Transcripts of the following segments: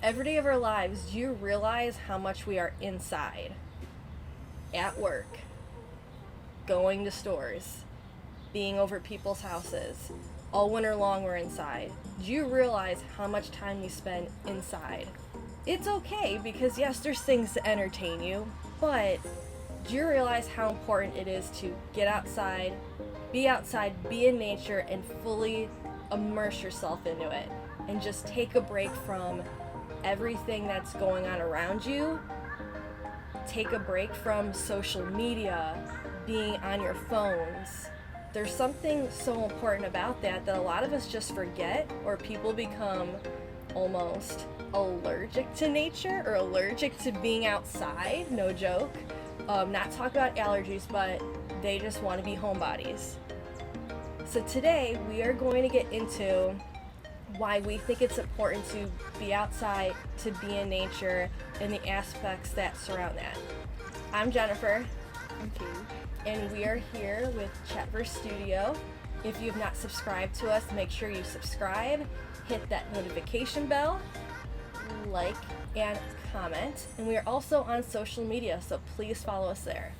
every day of our lives, do you realize how much we are inside? At work, going to stores, being over people's houses. All winter long we're inside. Do you realize how much time we spend inside? It's okay because yes, there's things to entertain you, but do you realize how important it is to get outside, be in nature, and fully immerse yourself into it? And just take a break from everything that's going on around you. Take a break from social media, being on your phones. There's something so important about that a lot of us just forget, or people become almost allergic to nature or allergic to being outside, no joke. Not talking about allergies, but they just want to be homebodies. So today we are going to get into why we think it's important to be outside, to be in nature, and the aspects that surround that. I'm Jennifer. I'm Katie. And we are here with Chatverse Studio. If you've not subscribed to us, make sure you subscribe, hit that notification bell, like, and comment. And we are also on social media, so please follow us there.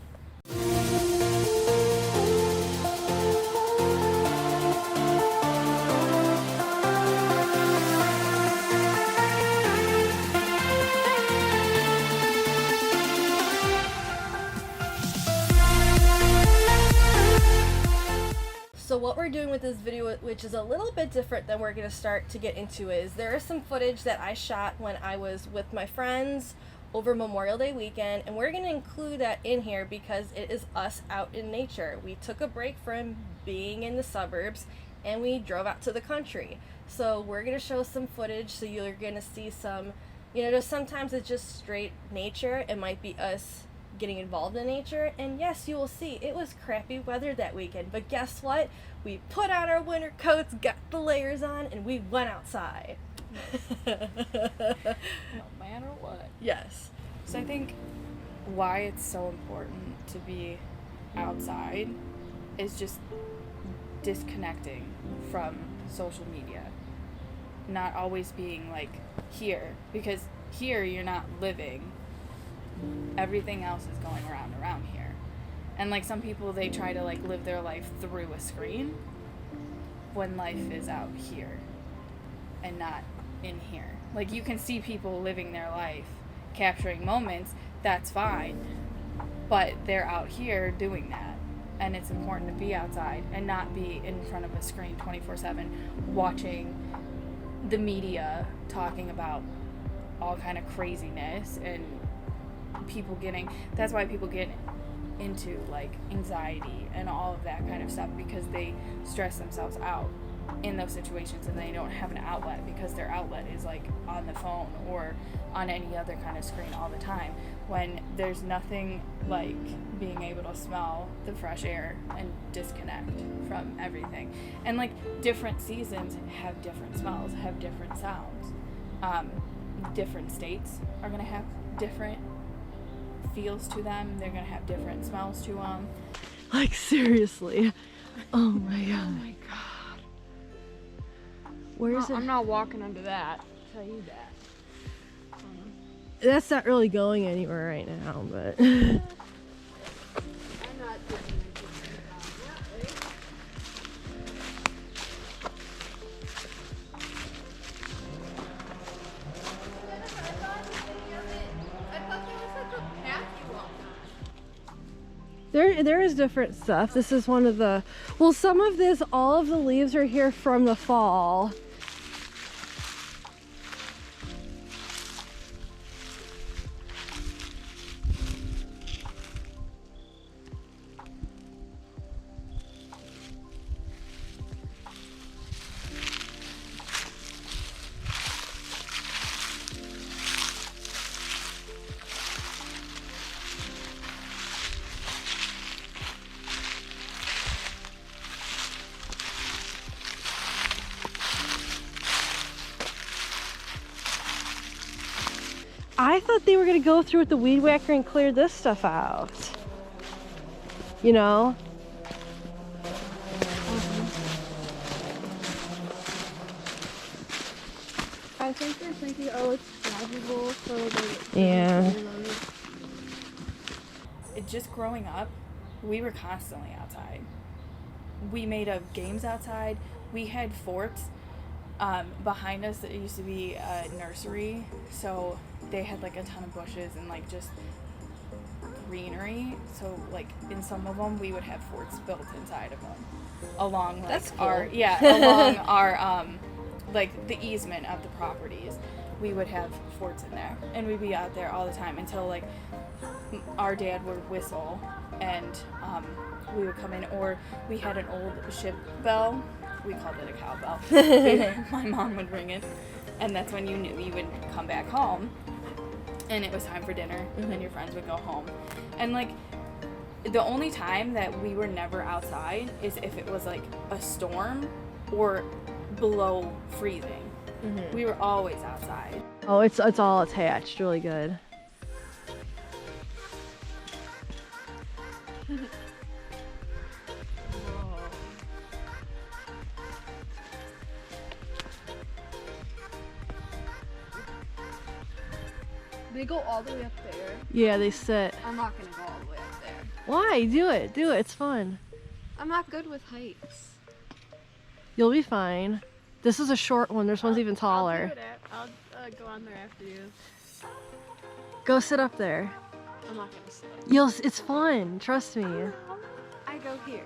So what we're doing with this video, which is a little bit different than we're going to start to get into, is there is some footage that I shot when I was with my friends over Memorial Day weekend, and we're going to include that in here because it is us out in nature. We took a break from being in the suburbs and we drove out to the country. So we're going to show some footage, so you're going to see some, just sometimes it's just straight nature. It might be us getting involved in nature, and yes, you will see it was crappy weather that weekend, but guess what? We put on our winter coats, got the layers on, and we went outside. No matter what. Yes. So I think why it's so important to be outside is just disconnecting from social media. Not always being like here, because here you're not living. Everything else is going around here. And like some people, they try to like live their life through a screen when life is out here and not in here. Like you can see people living their life, capturing moments, that's fine, but they're out here doing that. And it's important to be outside and not be in front of a screen 24/7 watching the media talking about all kind of craziness, and that's why people get into like anxiety and all of that kind of stuff, because they stress themselves out in those situations and they don't have an outlet, because their outlet is like on the phone or on any other kind of screen all the time, when there's nothing like being able to smell the fresh air and disconnect from everything. And like different seasons have different smells, have different sounds. Different states are going to have different feels to them. They're gonna have different smells to them. Like seriously. Oh my god. Where is it? I'm not walking under that. I'll tell you that. That's not really going anywhere right now, but I'm not doing anything about that, right? there is different stuff. This is one of the, well, some of this, all of the leaves are here from the fall. I thought they were going to go through with the weed whacker and clear this stuff out. You know? I think they're thinking, oh, it's dry. uncomfortable for like Yeah. Just growing up, we were constantly outside. We made up games outside. We had forts. Behind us, there used to be a nursery, so they had like a ton of bushes and like just greenery. So like in some of them, we would have forts built inside of them, along like That's cool. along our like the easement of the properties. We would have forts in there, and we'd be out there all the time until like our dad would whistle, and we would come in, or we had an old ship bell. We called it a cowbell. My mom would ring it, and that's when you knew you would come back home, and it was time for dinner, and your friends would go home. And like the only time that we were never outside is if it was like a storm or below freezing. We were always outside. Oh, it's all attached. Really good. They go all the way up there. Yeah, they sit. I'm not gonna go all the way up there. Why? Do it. Do it. It's fun. I'm not good with heights. You'll be fine. This is a short one. This one's even taller. I'll go on there after you. Go sit up there. I'm not gonna sit. It's fun. Trust me. I go here.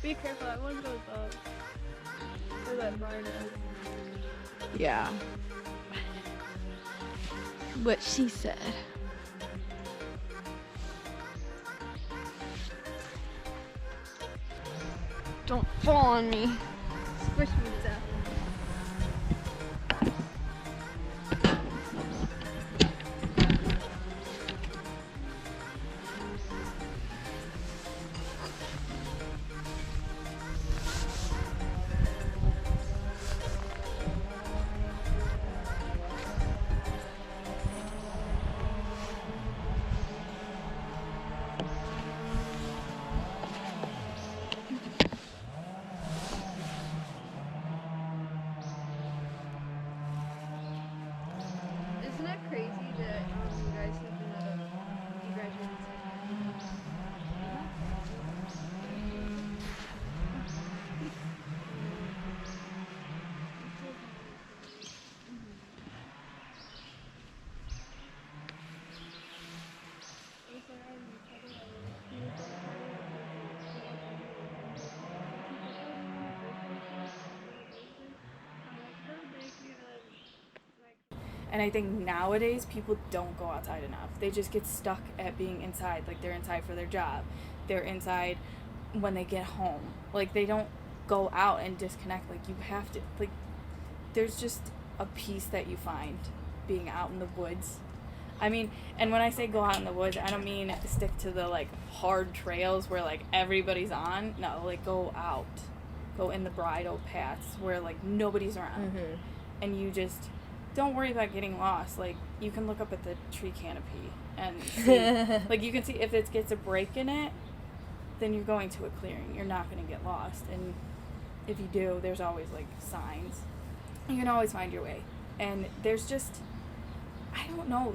Be careful, that one goes up. Or that barn is. Yeah. What she said. Don't fall on me. Squish me to death. Isn't it crazy that you guys have been at you graduated And I think nowadays people don't go outside enough. They just get stuck at being inside. Like they're inside for their job. They're inside when they get home. Like they don't go out and disconnect. Like you have to, like there's just a peace that you find being out in the woods. I mean, and when I say go out in the woods, I don't mean stick to the like hard trails where like everybody's on. No, like go out. Go in the bridle paths where like nobody's around. And you just don't worry about getting lost. Like you can look up at the tree canopy and see, like you can see if it gets a break in it, then you're going to a clearing. You're not going to get lost. And if you do, there's always like signs. You can always find your way. And there's just, I don't know.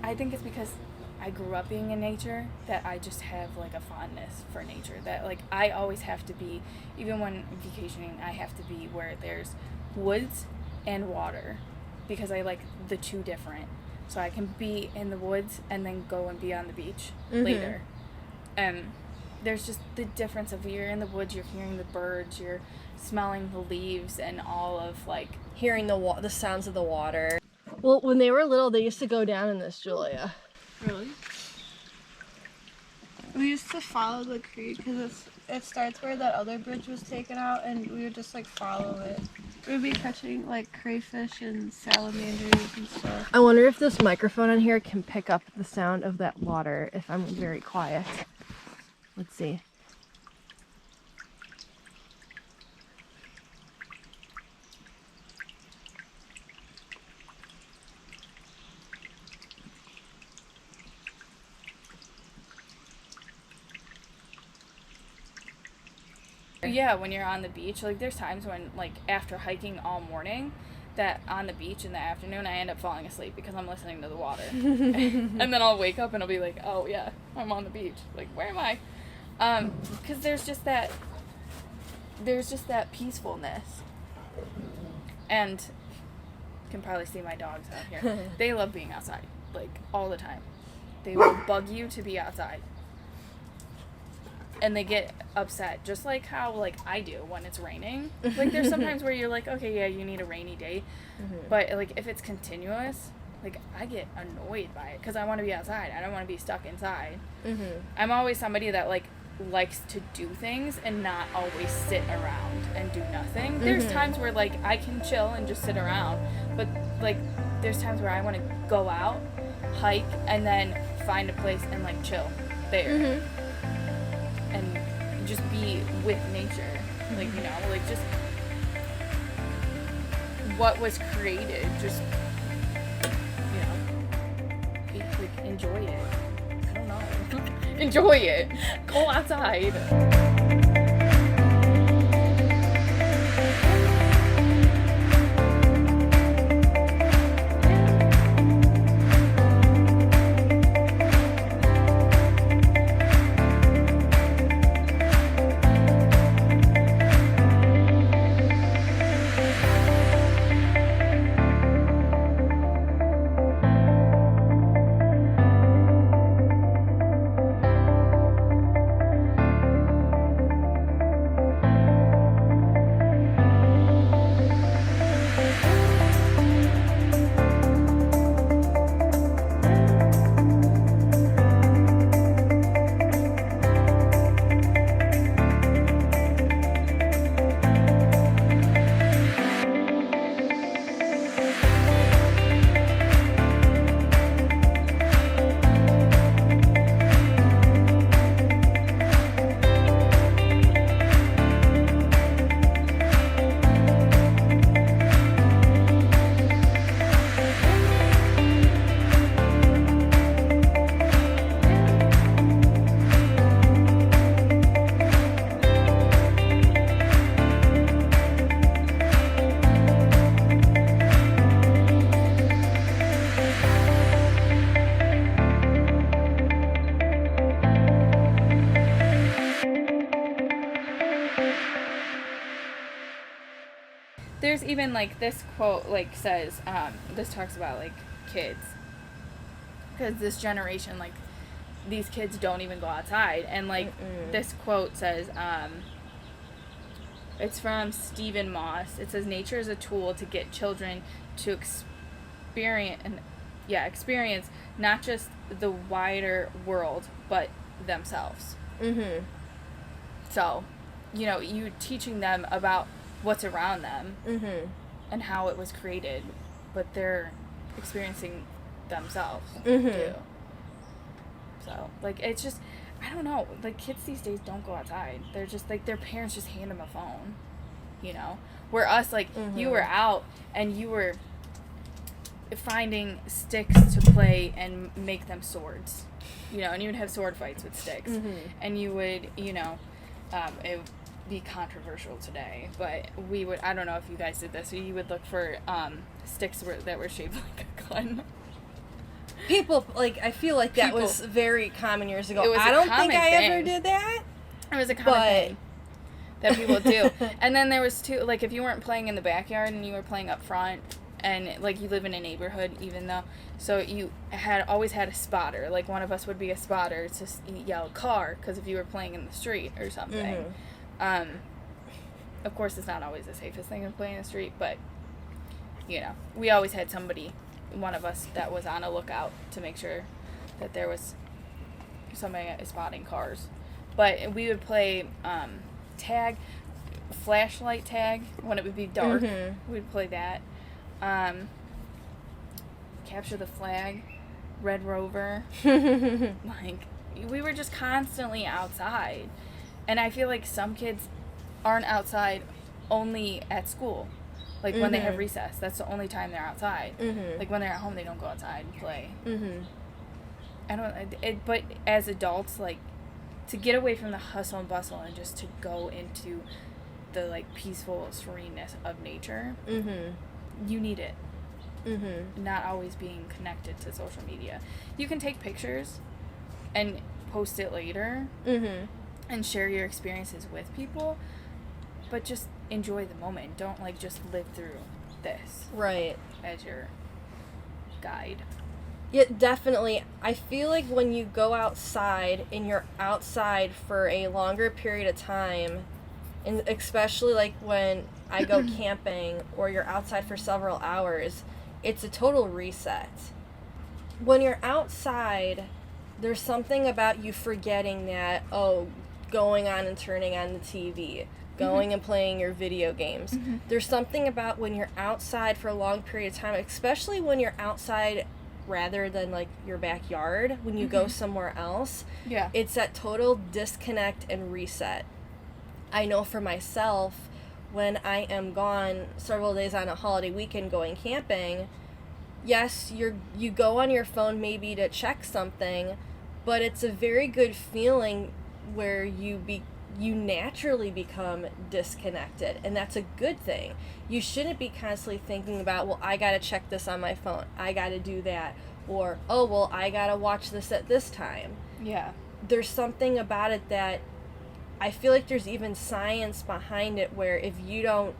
I think it's because I grew up being in nature that I just have like a fondness for nature. That like I always have to be, even when vacationing, I have to be where there's woods and water, because I like the two different. So I can be in the woods and then go and be on the beach later. there's just the difference of you're in the woods, you're hearing the birds, you're smelling the leaves and all of, like... Hearing the sounds of the water. Well, when they were little, they used to go down in this, Julia. Really? We used to follow the creek because it starts where that other bridge was taken out, and we would just like follow it. We'd be catching like crayfish and salamanders and stuff. I wonder if this microphone on here can pick up the sound of that water if I'm very quiet. Let's see. Yeah, when you're on the beach, like there's times when, like, after hiking all morning, that on the beach in the afternoon I end up falling asleep because I'm listening to the water. And then I'll wake up and I'll be like, oh yeah, I'm on the beach. Like, where am I? Because there's just that peacefulness. And you can probably see my dogs out here. They love being outside, like, all the time. They will bug you to be outside. And they get upset, just like how, like, I do when it's raining. Like, there's sometimes where you're like, okay, yeah, you need a rainy day. But, like, if it's continuous, like, I get annoyed by it because I want to be outside. I don't want to be stuck inside. I'm always somebody that, like, likes to do things and not always sit around and do nothing. There's times where, like, I can chill and just sit around. But, like, there's times where I want to go out, hike, and then find a place and, like, chill there. And just be with nature, like, you know, like, just what was created, just, you know, like, enjoy it. I don't know. Enjoy it. Go outside. There's even, like, this quote, like, says, this talks about, like, kids. Because this generation, like, these kids don't even go outside. And, like, this quote says, it's from Stephen Moss. It says, nature is a tool to get children to experience not just the wider world, but themselves. So, you know, you teaching them about what's around them and how it was created, but they're experiencing themselves too. So, like, it's just, I don't know, like, kids these days don't go outside. They're just, like, their parents just hand them a phone, you know? Where us, like, you were out and you were finding sticks to play and make them swords, you know, and you would have sword fights with sticks. And you would, you know, it would be controversial today, but we would, I don't know if you guys did this, you would look for sticks that were shaped like a gun. People, like, I feel like that was very common years ago. I don't think I ever did that. It was a common thing that people do. And then there was like, if you weren't playing in the backyard and you were playing up front, and like you live in a neighborhood, even though, so you always had a spotter. Like one of us would be a spotter to yell car, because if you were playing in the street or something. Of course, it's not always the safest thing to play in the street, but you know, we always had somebody, one of us, that was on a lookout to make sure that there was somebody spotting cars. But we would play tag, flashlight tag, when it would be dark. We'd play that. Capture the flag, Red Rover. Like, we were just constantly outside. And I feel like some kids aren't outside only at school. Like, when they have recess, that's the only time they're outside. Like, when they're at home, they don't go outside and play. But as adults, like, to get away from the hustle and bustle and just to go into the, like, peaceful sereneness of nature, you need it. Not always being connected to social media. You can take pictures and post it later and share your experiences with people, but just enjoy the moment. Don't, like, just live through this. Right. As your guide. Yeah, definitely. I feel like when you go outside and you're outside for a longer period of time, and especially like when I go camping or you're outside for several hours, it's a total reset. When you're outside, there's something about you forgetting that, going on and turning on the TV, going and playing your video games. There's something about when you're outside for a long period of time, especially when you're outside rather than like your backyard, when you go somewhere else. Yeah. It's that total disconnect and reset. I know for myself, when I am gone several days on a holiday weekend going camping, yes, you go on your phone maybe to check something, but it's a very good feeling where you naturally become disconnected, and that's a good thing. You shouldn't be constantly thinking about, well, I gotta check this on my phone, I gotta do that, or, oh, well, I gotta watch this at this time. Yeah. There's something about it that I feel like there's even science behind it, where if you don't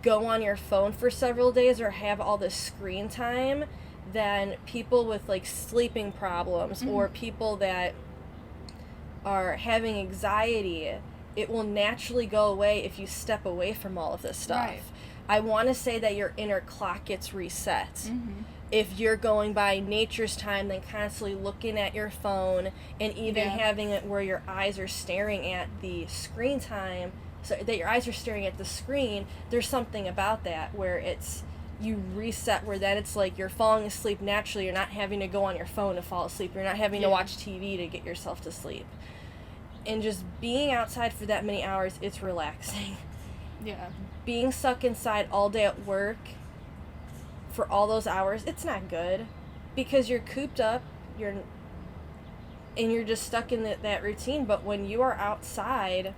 go on your phone for several days or have all this screen time, then people with like sleeping problems or people that are having anxiety, it will naturally go away if you step away from all of this stuff. Right. I want to say that your inner clock gets reset. If you're going by nature's time, then constantly looking at your phone and even having it where your eyes are staring at the screen time, so that your eyes are staring at the screen, there's something about that where it's, you reset, where then it's like you're falling asleep naturally. You're not having to go on your phone to fall asleep. You're not having to watch TV to get yourself to sleep. And just being outside for that many hours, it's relaxing. Yeah. Being stuck inside all day at work for all those hours, it's not good, because you're cooped up, and you're just stuck in that routine. But when you are outside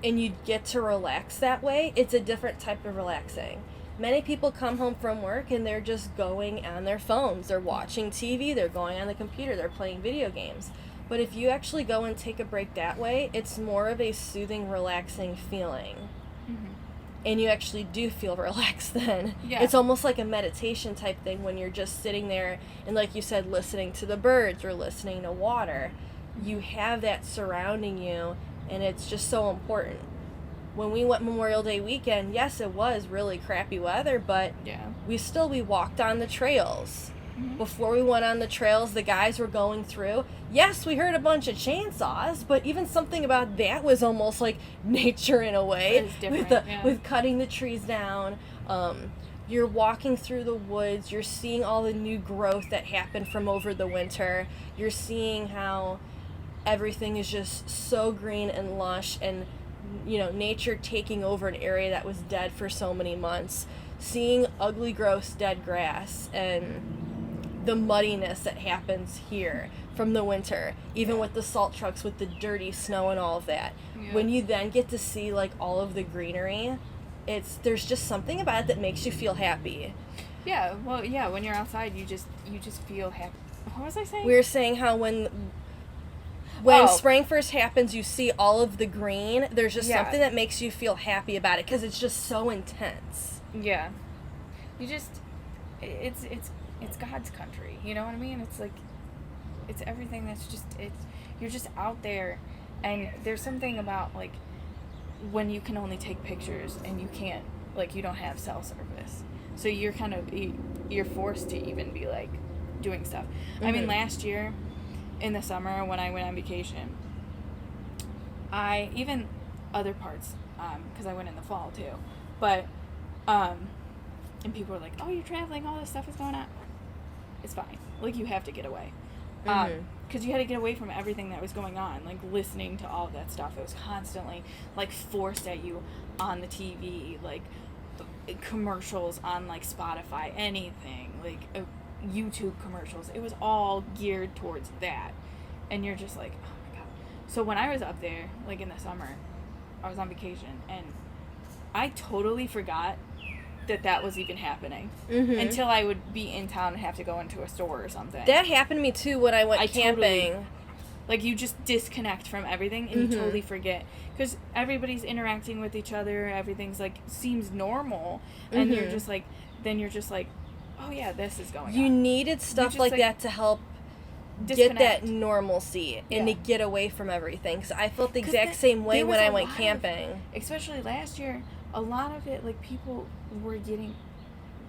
and you get to relax that way, it's a different type of relaxing. Many people come home from work and they're just going on their phones, they're watching TV, they're going on the computer, they're playing video games. But if you actually go and take a break that way, it's more of a soothing, relaxing feeling. And you actually do feel relaxed then. Yeah. It's almost like a meditation type thing when you're just sitting there and, like you said, listening to the birds or listening to water. You have that surrounding you, and it's just so important. When we went Memorial Day weekend, yes, it was really crappy weather, but we walked on the trails. Before we went on the trails, the guys were going through. Yes, we heard a bunch of chainsaws, but even something about that was almost like nature in a way. With cutting the trees down. You're walking through the woods. You're seeing all the new growth that happened from over the winter. You're seeing how everything is just so green and lush, and nature taking over an area that was dead for so many months. Seeing ugly, gross, dead grass, and the muddiness that happens here from the winter, even with the salt trucks, with the dirty snow and all of that. When you then get to see like all of the greenery, there's just something about it that makes you feel happy. Yeah, well, yeah, when you're outside, you just feel happy. What was I saying? We were saying how when spring first happens, you see all of the green, there's just something that makes you feel happy about it, because it's just so intense. Yeah. it's God's country. You know what I mean? It's like, it's everything that's just, you're just out there, and there's something about, like, when you can only take pictures and you can't, like, you don't have cell service. So you're kind of, you're forced to even be, like, doing stuff. Mm-hmm. I mean, last year, in the summer, when I went on vacation, even other parts, because I went in the fall, too, but, and people were like, oh, you're traveling, all this stuff is going on. It's fine. Like, you have to get away. Because you had to get away from everything that was going on, like, listening to all of that stuff. It was constantly, like, forced at you on the TV, like, commercials on, like, Spotify, anything, like, YouTube commercials. It was all geared towards that. And you're just like, oh my God. So when I was up there, like, in the summer, I was on vacation, and I totally forgot that was even happening until I would be in town and have to go into a store or something. That happened to me too when I went camping. Totally, like, you just disconnect from everything and you totally forget, because everybody's interacting with each other, everything's like seems normal, and you're just like, then you're just like, oh yeah, this is going on. You needed stuff like that to help disconnect. Get that normalcy and to get away from everything, because I felt the exact same way when I went camping. Especially last year, a lot of it, like, people were getting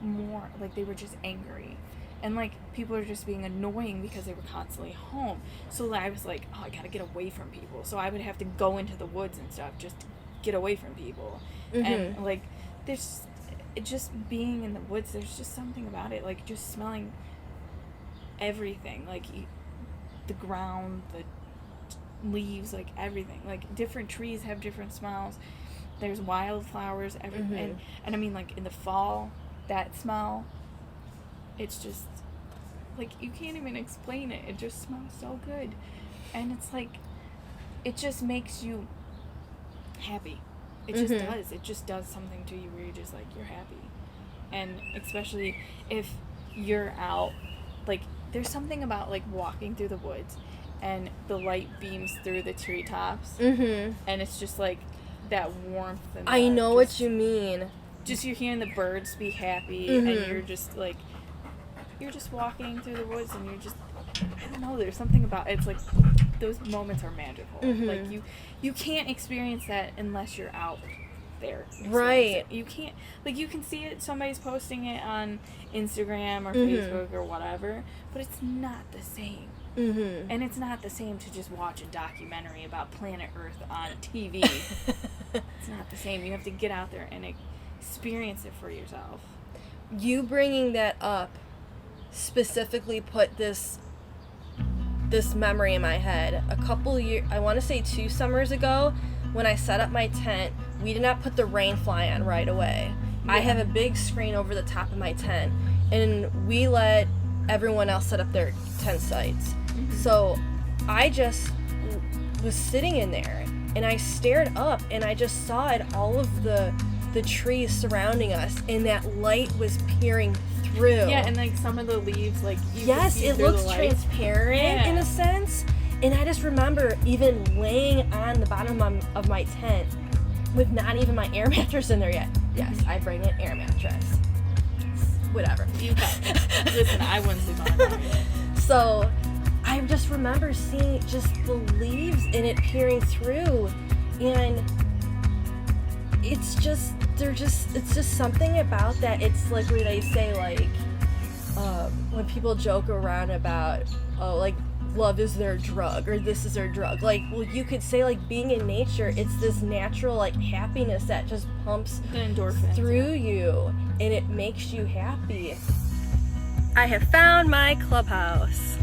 more, like, they were just angry. And, like, people were just being annoying because they were constantly home. So I was like, oh, I gotta get away from people. So I would have to go into the woods and stuff just to get away from people. And, like, there's just being in the woods, there's just something about it. Like, just smelling everything. Like, the ground, the leaves, like, everything. Like, different trees have different smells. There's wildflowers, everything. And I mean, like, in the fall, that smell, it's just, like, you can't even explain it. It just smells so good. And it's like, it just makes you happy. It just does. It just does something to you where you're just like, you're happy. And especially if you're out, like, there's something about, like, walking through the woods and the light beams through the treetops. And it's just like, that warmth. And I know what you mean. Just you're hearing the birds be happy, and you're just like, you're just walking through the woods, and you're just, I don't know, there's something about it. It's like, those moments are magical. Like, you can't experience that unless you're out there. Right. You can't, like, you can see it, somebody's posting it on Instagram or Facebook or whatever, but it's not the same. And it's not the same to just watch a documentary about planet Earth on TV. It's not the same. You have to get out there and experience it for yourself. You bringing that up specifically put this memory in my head. A couple years, I want to say 2 summers ago, when I set up my tent, we did not put the rain fly on right away. I have a big screen over the top of my tent, and we let everyone else set up their tent sites. So I just was sitting in there, and I stared up, and I just saw all of the trees surrounding us, and that light was peering through. Yeah, and like some of the leaves, like, you yes, can see it through looks the transparent in a sense. And I just remember even laying on the bottom of my tent with not even my air mattress in there yet. Yes, I bring an air mattress. Whatever. You can. Listen, I wouldn't sleep on it. So I just remember seeing just the leaves and it peering through, and it's just something about that. It's like what they say, like, when people joke around about, oh, like, love is their drug, or this is their drug. Like, well, you could say, like, being in nature, it's this natural, like, happiness that just pumps the endorphins through you, and it makes you happy. I have found my clubhouse.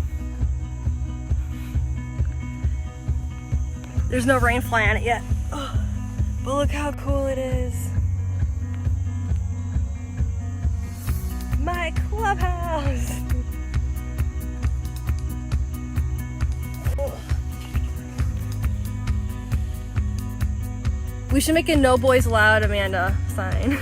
There's no rain fly on it yet. Oh, but look how cool it is. My clubhouse. We should make a no boys allowed Amanda sign.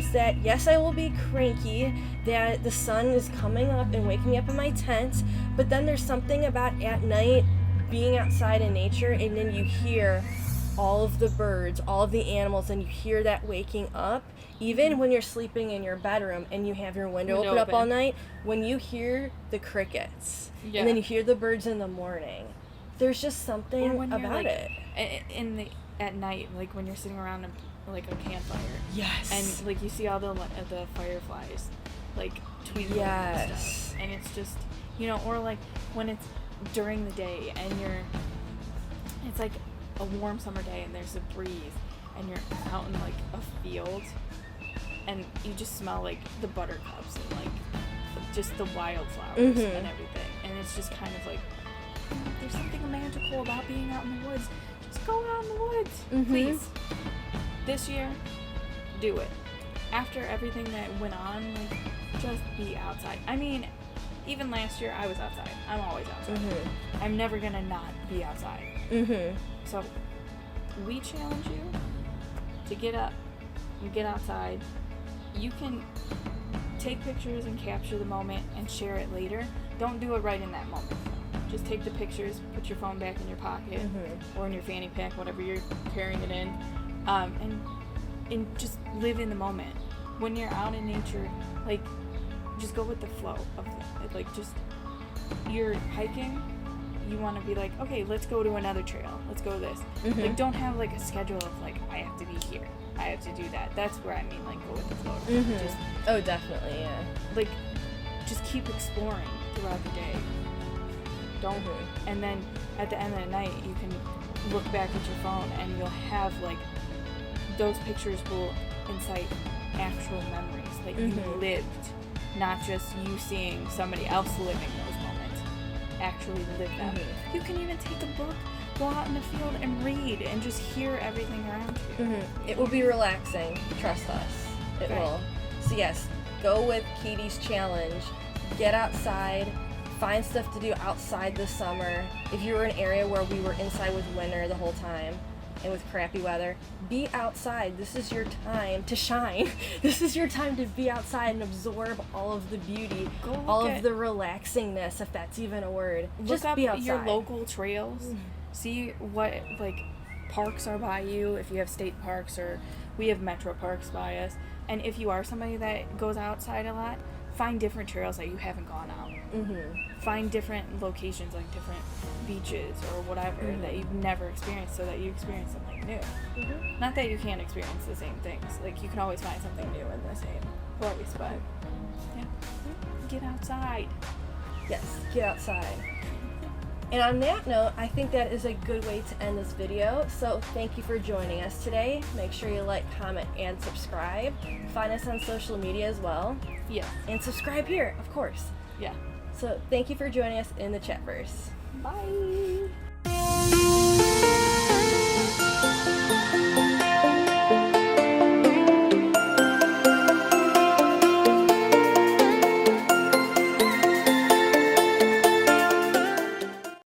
means that, yes, I will be cranky, that the sun is coming up and waking me up in my tent, but then there's something about at night being outside in nature, and then you hear all of the birds, all of the animals, and you hear that waking up, even when you're sleeping in your bedroom and you have your window open up all night, when you hear the crickets, and then you hear the birds in the morning, there's just something about it. At night, like when you're sitting around like a campfire. Yes. And like you see all the fireflies, like twinkling and stuff, and it's just, you know, or like when it's during the day and it's like a warm summer day and there's a breeze and you're out in like a field and you just smell like the buttercups and like just the wildflowers and everything, and it's just kind of like, there's something magical about being out in the woods. Just go out in the woods, please. This year, do it. After everything that went on, like, just be outside. I mean, even last year I was outside. I'm always outside. I'm never gonna not be outside. So we challenge you to get up and get outside. You can take pictures and capture the moment and share it later. Don't do it right in that moment. Just take the pictures, put your phone back in your pocket or in your fanny pack, whatever you're carrying it in, and just live in the moment. When you're out in nature, like, just go with the flow of it. Like, just, you're hiking, you want to be like, okay, let's go to another trail. Let's go this. Like, don't have, like, a schedule of, like, I have to be here. I have to do that. That's where I mean, like, go with the flow. Just, oh, definitely, yeah. Like, just keep exploring throughout the day. Don't. And then at the end of the night, you can look back at your phone and you'll have, like, those pictures will incite actual memories that you lived, not just you seeing somebody else living those moments. Actually live them. You can even take a book, go out in the field and read and just hear everything around you. It will be relaxing. Trust us. It will. So yes, go with Katie's challenge. Get outside. Find stuff to do outside this summer. If you were in an area where we were inside with winter the whole time and with crappy weather, be outside. This is your time to shine. This is your time to be outside and absorb all of the beauty, all of the relaxingness, if that's even a word. Just look be up outside. your local trails. See what, like, parks are by you, if you have state parks, or we have metro parks by us. And if you are somebody that goes outside a lot, find different trails that you haven't gone out. Find different locations, like different beaches or whatever that you've never experienced, so that you experience something new. Not that you can't experience the same things. Like, you can always find something new in the same place, but yeah, get outside. Yes, get outside. And on that note, I think that is a good way to end this video. So thank you for joining us today. Make sure you like, comment, and subscribe. Find us on social media as well. Yeah. And subscribe here, of course. Yeah. So thank you for joining us in the Chatverse. Bye.